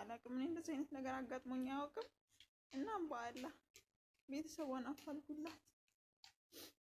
አላውቅም። እኔ እንደዚህ አይነት ነገር አጋጥሞኝ አያውቅም። እና በአላህ ቤተሰቧን አፋልጉላት።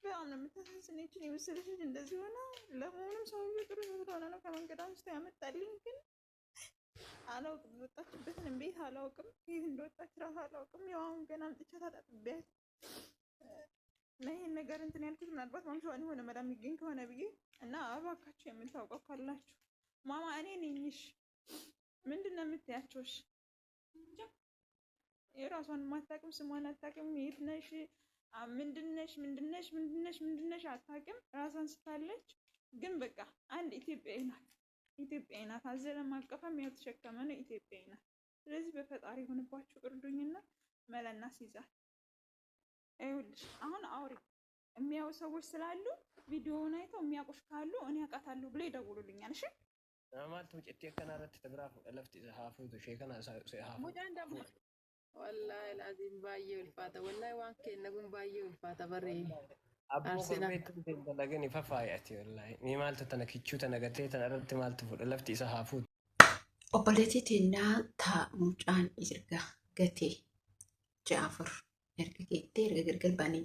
በጣም ነው የምታሳዝነው። ይችን የመሰለች ልጅ እንደዚህ ሆና ለመሆኑም ሰውዬው ጥሩ ስለሆነ ነው ከመንገድ አንስቶ ያመጣልኝ። ግን አላውቅም፣ የወጣችበትን ቤት አላውቅም፣ ከየት እንደወጣች እራሱ አላውቅም። ያው አሁን ገና አምጥቻት አጣጥቤያት እና ይሄን ነገር እንትን ያልኩት ምናልባት ማምሻዋን የሆነ መዳም የሚገኝ ከሆነ ብዬ እና እባካችሁ የምታውቀው ካላችሁ ማማ እኔ ነኝሽ ምንድን ነው የምትያቸውሽ? የራሷን ማታውቅም፣ ስሟን አታውቅም፣ የት ነሽ ምንድነሽ አታውቅም። ራሷን ስታለች። ግን በቃ አንድ ኢትዮጵያዊ ናት። አዘለም አቀፈም ያልተሸከመ ነው ኢትዮጵያዊ ናት። ስለዚህ በፈጣሪ ሆንባችሁ እርዱኝና መለና ሲይዛል። ይኸውልሽ አሁን አውሪ የሚያዩ ሰዎች ስላሉ ቪዲዮውን አይተው የሚያውቁሽ ካሉ እኔ አውቃታለሁ ብለው ይደውሉልኛል። እሺ ማልቱ ጭቴ ከናረት ተግራፍ ለፍት ሀፉቱ ሸከና ሀፉ والله العظيم بايه والفاتة والله وان كان نقوم بايه والفاتة بري أبو بيت لكن ففايتي والله مي مالت تنكيتشو تنقتي تنرد مالت لفتي سهافود obboleettii teennaa taa'uudhaan erga gatee Jaafar erga gargar baanii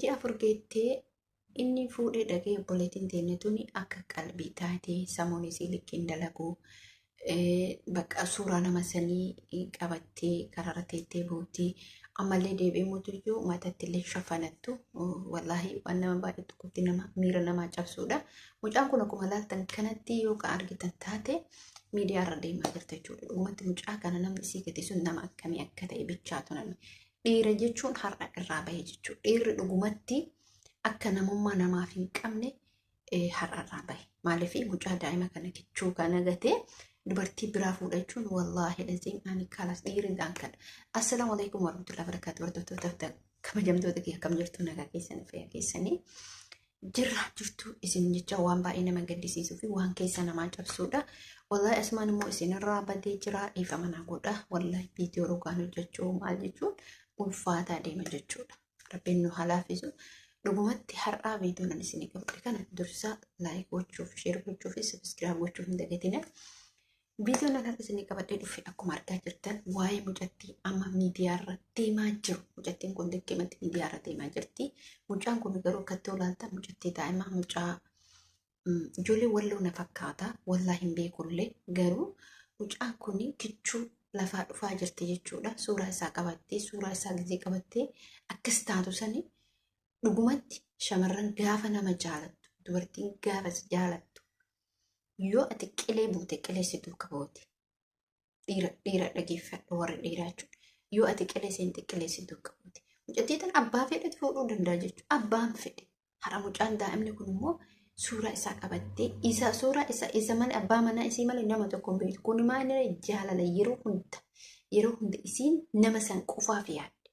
Jaafar geettee inni fuudhee dhagee obboleettiin teennaa tuni akka qalbii taatee samuun isii likkiin dalaguu bakka suuraa nama sanii qabattee karaara teettee buutii ammallee deebi'ee mootiyyuu mataatti illee shafanattu wallaahi waan nama baay'ee tokkotti nama miira namaa cabsuudha. Mucaan kun akkuma laaltan kanatti yookaan argitan taate miidiyaa irra deemaa jirta jechuudha. Dhugumatti mucaa kana namni isii gate sun nama akkamii akka ta'e bichaatu namni. Dhiira jechuun har'a irraa bahee jechuudha. Dhiirri dhugumatti akka namummaa namaaf hin qabne har'a irraa bahe. Maaliif mucaa daa'ima kana kichuu kana gatee dubartii biraa fuudhachuun wallaahi laziim ani kalas dhiiridhaan kan. Assalaamu alaikum warahmatullahi wabarakatuh. Hordoftoota kabajamtoota kiyya akkam jirtu nagaa keessanii fayyaa keessanii jirtu isin jecha waan baay'ee nama gaddisiisuu fi waan keessa namaa cabsuudha. Wallaahi asmaan immoo isinirraa badee jira dhiifama naa godha. Wallaahi viidiyoo rogaan hojjechuu maal jechuun ulfaataa deema jechuudha. Rabbiin nu halaafisu. Dhugumatti har'aa viidiyoon isinii qabate kana dursa laayik gochuuf, sheer gochuuf, sabiskiraayib gochuuf hin dagatina. Viidiyoon akka isinii qabadhee dhufe akkuma argaa jirtan waa'ee mucattii amma miidiyaa irra deemaa jiru. Mucattiin kun dirqamatti miidiyaa irra deemaa jirti. Mucaan kun garuu akkatti olaaltan mucattii daa'ima mucaa ijoollee walloo na fakkaata. Wallaa hin beekullee garuu mucaan kun kichuu lafaa dhufaa jirti jechuudha. Suuraa isaa qabattee suuraa isaa gizee qabattee akkas taatu sani dhugumatti shamarran gaafa nama jaalattu dubartiin gaafa jaalattu yoo ati qilee buute qileessituu qabooti. Dhiira dhageeffadhu warra dhiiraa jechuudha. Yoo ati qilee seente qileessituu qabooti. Mucattii tan abbaa fedhati fuudhuu danda'a jechuudha. Abbaan fedhe. Har'a mucaan daa'imni kun immoo suuraa isaa qabattee suuraa isa malee abbaa manaa isii malee nama tokko hin beektu. Kun maal jaalala yeroo hunda isiin nama san qofaaf yaadde.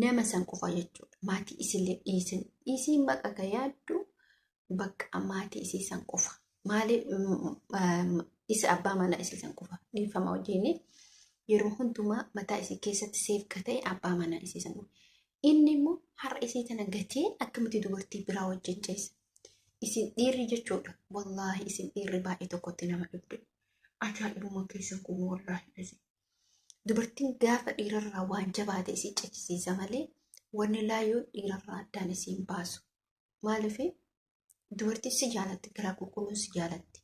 Nama san qofa jechuudha. Maatii isillee isiin bakka yaaddu bakka maatii isii san qofa. Maali isa abbaa manaa isii san qofa dhiifama wajjin yeroo hundumaa mataa isii keessatti seef ka ta'e abbaa manaa isii san qofa. Inni immoo har'a isii tana gatee akkamitti dubartii biraa wajjin ceessa. Isin dhiirri jechuudha. Wallaahi isin dhiirri baay'ee tokkotti nama dhibde. Ajaa'ibuma keessan kun wallaahi dubartiin gaafa dhiirarraa waan jabaate isii cachisiisa malee wanni laayyoo dhiirarraa addaan isiin baasu. Maaliif dubartii si jaalatti garaa qulqulluun si jaalatti.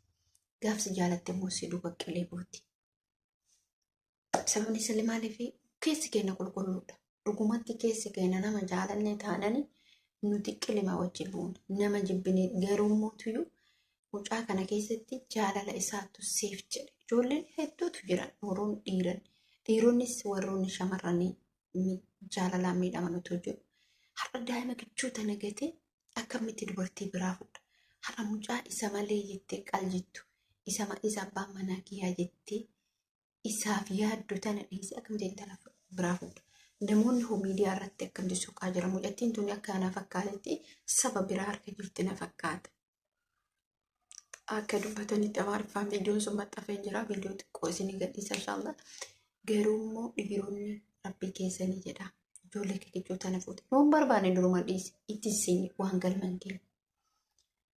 Gaaf si jaalatti immoo si duuba qilee buuti. Sababni isaa maaliif keessi keenya qulqulluudha. Dhugumatti keessi keenya nama jaalanne taanani nuti qilima wajjin buuna. Nama jibbinee garuu mootuyyuu mucaa kana keessatti jaalala isaatu seef jedhe. Ijoolleen hedduutu jiran warroon dhiiran. Dhiironnis warroonni shamarranii jaalalaan miidhamanutu jiru. Har'a daa'ima kichuu tana gatee akkamitti dubartii biraa fuudha. Har'a mucaa isa malee jettee qaljittu. Isa abbaan manaa kiyyaa jettee isaaf yaaddu tana dhiisee akkamitti intala biraa fuudha. Namoonni miidiyaa irratti akkamitti suuqaa jira. Mucattiin tuni akka na fakkaatetti saba biraa harka jirti na fakkaata. Akka dubbatanitti amaariffaan viidiyoon sun maxxanfamee jira. Viidiyoo xiqqoo isinii gadhiisa inshaallah. Garuu immoo dhiironni rabbii keessanii jedha. Ijoollee kichuu tana fuute. Yoon barbaanne duruma dhiisi itti isin waan galman kenna.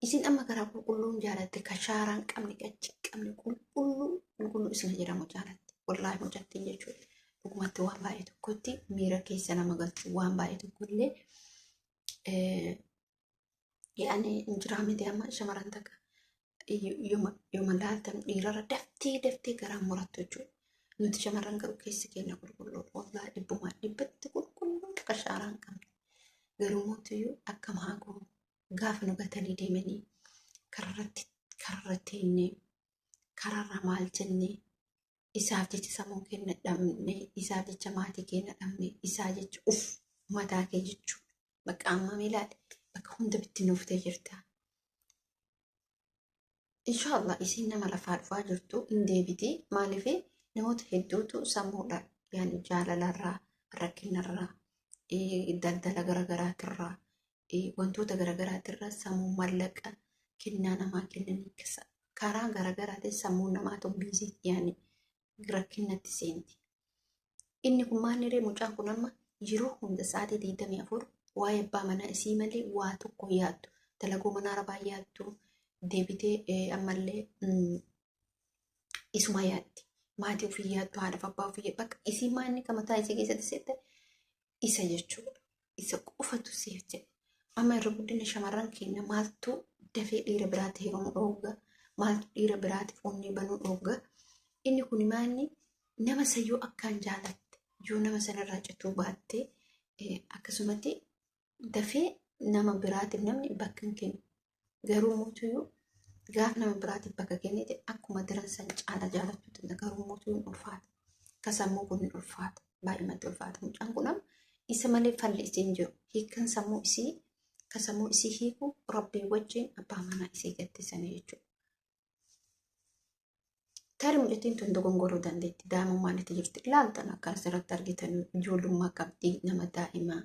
Isin amma garaa qulqulluun jaalatte kashaaraan qabne qachi qabne qulqulluu qulqulluu isna jedhamu jaalatti. Wallaahi mucattiin jechuudha. Dhugumatti waan baay'ee tokkotti miira keessa nama galchu waan baay'ee tokkollee yaani injiraa miti amma shamarran takka yooma laaltan dhiirarra daftee garaan murattu jechuudha. Nuti shamarran garuu keessi keenya qulqulluu wallaahi dhibbumaa dhibbatti qulqulluu akka shaaraan qabna. Garuu mootiyyuu akkam haa goonu gaafa nu gatanii deemanii kararratti inni kararra maal jennee isaaf jecha sammuu keenya dhabne isaaf jecha maatii keenya dhabne isaa jecha mataa kee jechuudha. Bakka amma ilaale bakka hunda bitti nuuftee jirta. Inshaallah isiin nama lafaa dhufaa jirtu hin deebiti. Maaliif namoota hedduutu sammuudhaan yaani jaalalarraa rakkinarraa daldala garaagaraatirraa wantoota garaagaraatirraa sammuu mallaqa kennaa namaa kennanii karaa garaagaraatiin sammuu namaa tombiisii yaani rakkinatti seenti. Inni kun maalirree mucaan kun amma yeroo hunda sa'aatii 24 waa'ee abbaa manaa isii malee waa tokko yaaddu dalagoo mana arabaa yaaddu deebitee ammallee isuma yaaddi. Maatii ofii yaaddu haadhaaf abbaa ofii bakka isii maanni kamataa isii keessatti seette isa jechuudha. Isa qofatu siif jedhe. Amma irra guddina shamarran keenya maaltu dafee dhiira biraatti heerumu dhoogga maaltu dhiira biraatiif onnee banuu dhoogga. Inni kun maanni nama sayyoo akkaan jaalatte yoo nama sanarraa cituu baattee akkasumatti dafee nama biraatiif namni bakka hin kennu. Garuu mootiyyuu gaaf nama biraatiif bakka kennite akkuma diran san caala jaalattu garuu mootiyyuu ulfaata. Kasammuu kun ulfaata baay'imatti ulfaata. Mucaan kun isa malee falli isiin jiru hiikan sammuu isii kasammuu isii hiiku rabbii wajjin abbaa manaa isii gattisanii jechuudha. Tarii mucattiin tun dogongoruu dandeetti. Daa'imummaan itti jirti. Ilaaltan akka asirratti argitan ijoollummaa qabdii nama daa'imaa.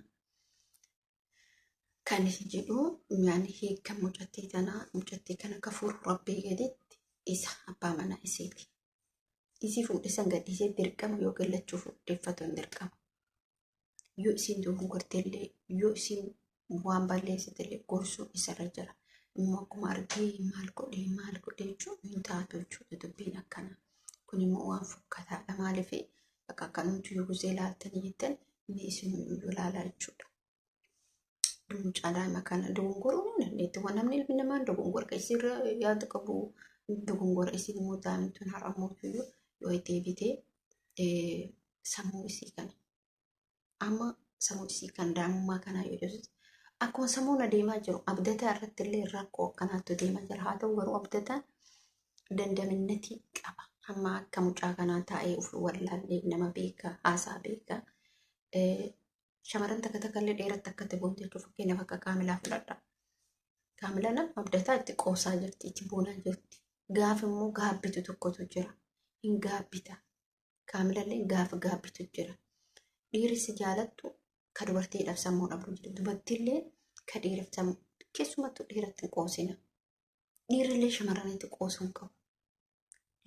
Kan jedhu yaani hiikan mucattii tanaa mucattii kana kafuur rabbii gaditti isa abbaa manaa isiiti. Isii fuudhisan gadhiisee dirqama yoo gallachuu fudheeffatu hin dirqama. Yoo isiin dogongorteellee yoo isiin waan balleessitellee gorsuun isarra jira. Immoo akkuma argee maal godhee jechuun hin taatu jechuudha dubbiin akkanaa. Kun immoo waan fokkataadha. Maaliif bakka akkanumtu yoo guzee ilaaltanii jettan inni isin ilaalaa jechuudha. Mucaa daa'ima kana dogongoruu ni dandeetti. Waan namni ilmi namaa dogongora isirra yaada qabu dogongora isin immoo daa'imtuun har'a mootiyyuu yoo deebitee sammuu isii kana. Amma sammuu isii kan daa'imummaa kanaa yoo jedhu akkuma sammuun adeemaa jiru abdataa irratti illee rakkoo akkanaatu deemaa jira. Haa ta'u garuu abdataan dandaminnatii qaba. Amma akka mucaa kanaa taa'ee of wallaallee nama beekaa haasaa beekaa. Shamarran takka takka illee dheeratti akkatti boonte jechuuf fakkeenyaaf akka kaamilaa fudhadha. Kaamilaan abdataa itti qoosaa jirti itti boonaa jirti. Gaaf immoo gaabbitu tokkotu jira. Hin gaabbita. Kaamilallee gaafa gaabbitu jira. Dhiirri jaalattu ka dubartiidhaaf sammuu dhabdu jira. Dubartiillee ka dhiiraaf sammuu keessumattuu dhiiratti hin qoosina. Dhiirrillee shamarranitti qoosuu hin qabu.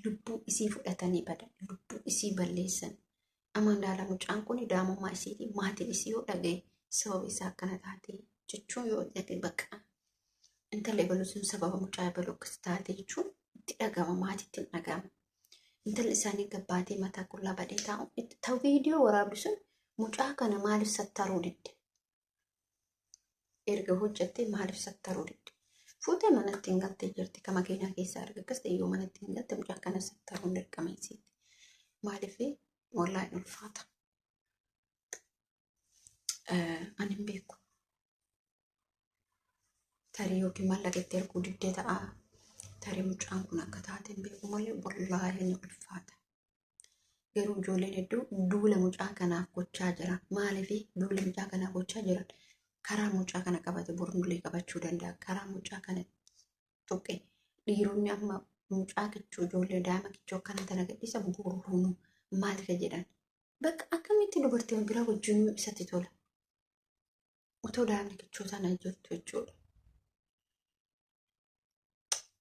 Lubbuu isii fudhatanii badan. Lubbuu isii balleessan. Amma ndaala mucaan kun daa'imummaa isiiti. Maatiin isii yoo dhagaye sababa isaa akkana taate jechuun yoo dhagaye bakka intalli baluu sun sababa mucaa baluu akkas taate jechuun itti dhagama maatiitti hin dhagama. Intalli isaanii gabbaatee mataa qullaa badee ta'u viidiyoo waraabdu sun mucaa kana maaliif sattaruu didde? Erga hojjattee maaliif sattaruu didde? Fuutee manatti hin galtee jirti. Kama keenyaa keessaa arga akkas ta'e yoo manatti hin galte mucaa kana sattaruun dirqama isiiti. Maaliif wallaahi ulfaata. Ani hin beeku. Tarii yookiin mallaqatti erguu diddee ta'a. Tarii mucaan kun akka taate hin beeku malee wallaahi ni ulfaata. Garuu ijoolleen hedduu duula mucaa kanaaf gochaa jiran. Maaliif duula mucaa kanaaf gochaa jiran? Karaa mucaa kana qabate bornullee qabachuu danda'a. Karaa mucaa kana tuqe dhiironni amma mucaa kichuu ijoollee daa'ima kichuu akkana tana gadhiisa buruun maal ka jedhan. Bakka akkamitti dubartiin biraa wajjin isatti tola. Otoo daa'imni kichuu sana jirtu jechuudha.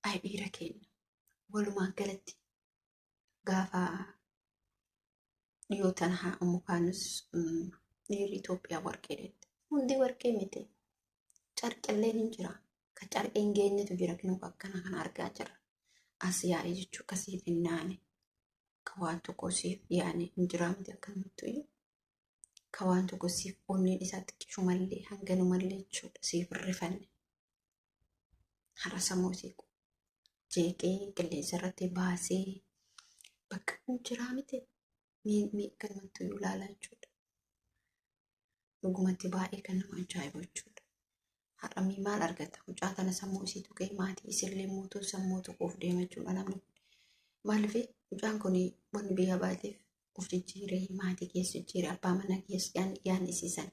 Ay dhiira keenya walumaan galatti gaafa dhiyootan haa mukaanus dhiirri Itoophiyaa warqee deette. Hundi warqee miti. Carqilleen hin jira. Ka carqeen geenyetu jira kinuu akkana kana argaa jira. As yaa'ee jechuu akkasii finnaane. waan tokko siif yaani hin jiraamte akkanumatti ka waan tokko siif onneen isaa xiqqishu mallee hanganumallee jechuudha siif rifanne har'a sammuu isii jeeqee qilleensa irratti baasee bakka hin jiraamte mi'i akkanumatti ilaalaa jechuudha. Dhugumatti baay'ee kan nama ajaa'ibu jechuudha. Har'a maal argata mucaa kana sammuu isii tuqee maatii isillee mootuu sammuu tuquuf deema jechuudha namni. Maaliif mucaan kun wanni biyya baateef of jijjiiree maatii keessa jijjiiree abbaa mana keessa yaan isiisan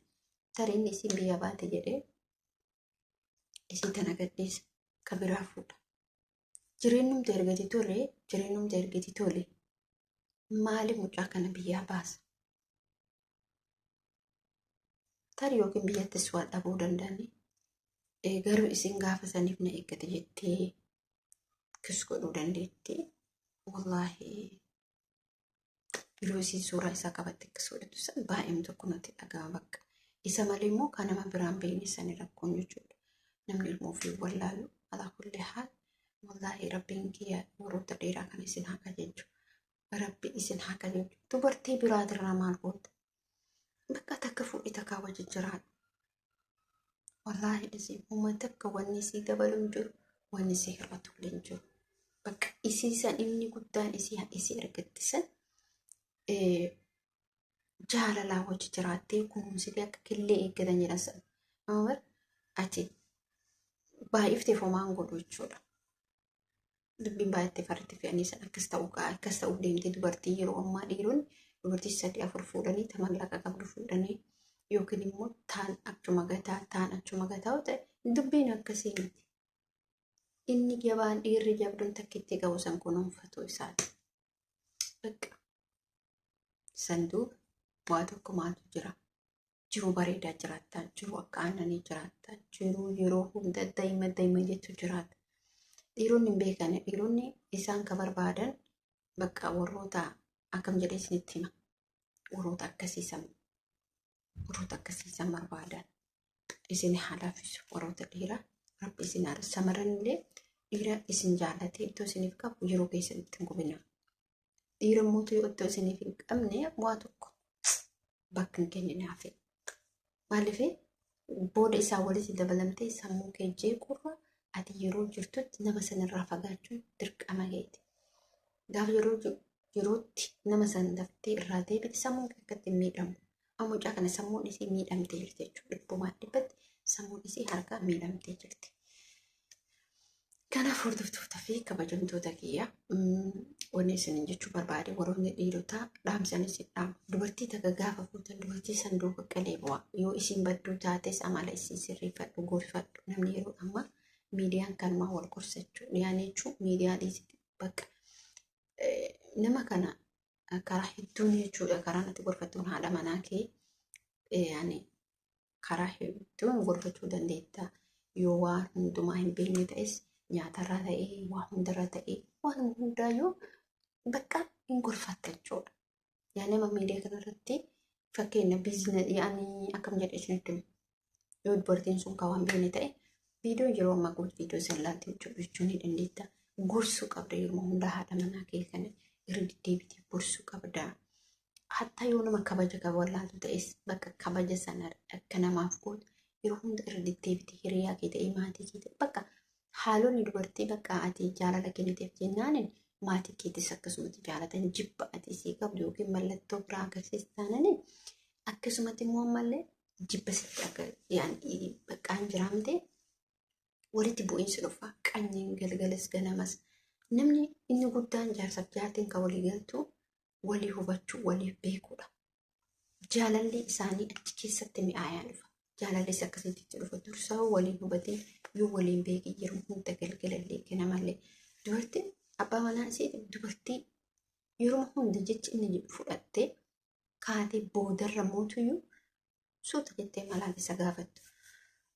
tariin isiin biyya baate jedhee isii tana gadhiisa ka biraa fuudha. Jireenyumti ergati tole maali mucaa kana biyyaa baasa? Tarii yookiin biyyattis waan dhabuu danda'ani. Garuu isin gaafa saniif na eeggate jettee kis godhuu dandeetti. Wallaahi yeroo isin suuraa isaa qabatte akkas godhatu san baay'een tokko natti dhaga'ama bakka. Isa malee immoo kan nama biraan beekne sani rakkoon jechuudha. Namni ilmoo ofii wallaalu alaa kullee haal wallaahi rabbiin kiyya warroota dheeraa kan isin haqa jechuudha. Rabbi isin haqa jechuudha. Dubartii biraatirraa maal goota? Bakka takka fuudhii takkaa wajji jiraadha. Wallaahi isin uummata akka wanni isii dabalu hin jiru, wanni isii hir'atu illee hin jiru. Bakka isii san inni guddaan isii argattisan jaalalaa wajji jiraattee kunuunsitee akka killee eeggatan jedhan sana. Amma ati baay'iftee fomaan godhu jechuudha. Dubbiin baay'attee farratti fe'anii san akkas ta'uu deemtee dubartii yeroo ammaa dhiironni dubartii 3-4 fuudhanii tamallaqa qabdu fuudhanii yookiin immoo taan achuma gataa ta'e dubbiin akkasii miti. Inni jabaan dhiirri jabduun takkitti qabu san kunuunfatu isaati. Bakka sanduuqa waa tokko maaltu jira? Jiruu bareedaa jiraattaa, jiruu akka aannanii jiraattaa, jiruu yeroo hunda daa'ima jettu jiraata. Dhiironni hin beekan, dhiironni isaan ka barbaadan bakka warroota akkam jedhee isinitti hima. Warroota akkasiisan barbaadan. Isin haalaafisu warroota dhiiraa rabbi isin haala samaran illee dhiira isin jaallatee ittoo isiniif qabu yeroo keessatti hin gubina. Dhiira mootuu yoo ittoo isiniif hin qabne waa tokko bakka hin kenninaaf. Maaliif booda isaa walitti dabalamtee sammuu kee jeequrra ati yeroo jirtutti nama sanarraa fagaachuun dirqama keeti. Gaafa yerootti nama san daftee irraa deebite sammuun kee akkatti hin miidhamu. Amma mucaa kana sammuun isii miidhamtee jirti jechuudha. Dhibbumaan dhibbatti sammuun isii harkaa miidhamtee jirti. Kanaaf hordoftootaa fi kabajamtoota kiyya wanni isin jechuu barbaade warroonni dhiirotaa dhaamsan isin dhaamu. Dubartii takka gaafa fuutan dubartii sanduuqa qalee bu'aa. Yoo isin badduu taates amala isin sirreeffadhu gorfadhu. Namni yeroo ammaa miidiyaan kanumaa wal gorsachuu dhiyaan jechuun miidiyaa dhiisiti bakka nama kana karaa hedduun jechuudha. Karaa natti gorfatuun haadha manaa kee karaa hedduun gorfachuu dandeetta. Yoo waan hundumaa hin beekne ta'es nyaatarraa ta'ee waa hundarraa ta'ee waan hundaayyuu bakka hin gorfatta jechuudha. Nama miidiyaa kanarratti fakkeenya biizinasii akkam jedhee isinitti yoo dubartiin sun kan waan beekne ta'e viidiyoo yeroo ammaa kun viidiyoo sallaatti hojjechuu ni dandeetta. Gorsuu qabda yeroo hundaa haadha manaa kee kana irra deddeebitee gorsuu qabda. Hatta yoo nama kabaja qaba wallaaltu ta'es bakka kabaja sana akka namaaf gootu yeroo hunda irra deddeebitee hiriyaa kee ta'ee maatii kee ta'e bakka haalonni dubartii bakka ati jaalala kenniteef jennaan maatii keetis akkasumatti jaalatan jibba ati isii qabdu yookiin mallattoo biraa agarsiistaanani akkasumatti immoo ammallee jibba sitti akka bakka hin jiraamte walitti bu'iinsi dhufa qanyiin galgalas ganamas namni inni guddaan jaarsaaf jaartiin kan walii galtu walii hubachuu waliif beekuudha. Jaalalli isaanii achi keessatti mi'aayaa dhufa. Jaalallis akkasitti dhufa dursaa waliin hubatiin yoo waliin beekii yeroo hunda galgalallee kennamallee dubartiin abbaa manaa isii dubartii yeroo hunda jechi inni fudhattee kaatee boodarra mootuyyuu suuta jettee malaan isa gaafattu.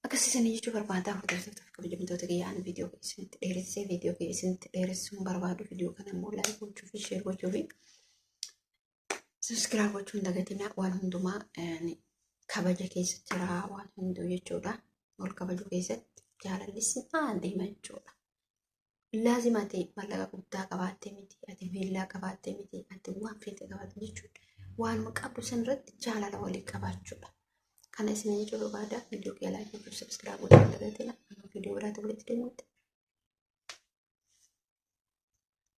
Akkasisanii jechuu barbaadaa hordoftoota fi kabajamtoota kiyyaan viidiyoo keessatti dheeressee viidiyoo keessatti dheeressuun barbaadu viidiyoo kana immoo laayik gochuu fi sheer gochuu fi sabiskiraayib gochuu hin dagatinaa waan hundumaa kabaja keessa jira waan hunduu jechuudha. Wal kabajuu keessatti jaalallis deema jechuudha. laazima ta'e mallaqa guddaa qabaattee miti ati viillaa qabaattee miti ati waan feete qabaatte jechuudha. Waanuma qabdu sanirratti jaalala walii qabaachuudha. Kana isin jechuu barbaada. Viidiyoo kee laayikii fi sabskiraayib godhaa dabalatee viidiyoo biraatti walitti deemuutti.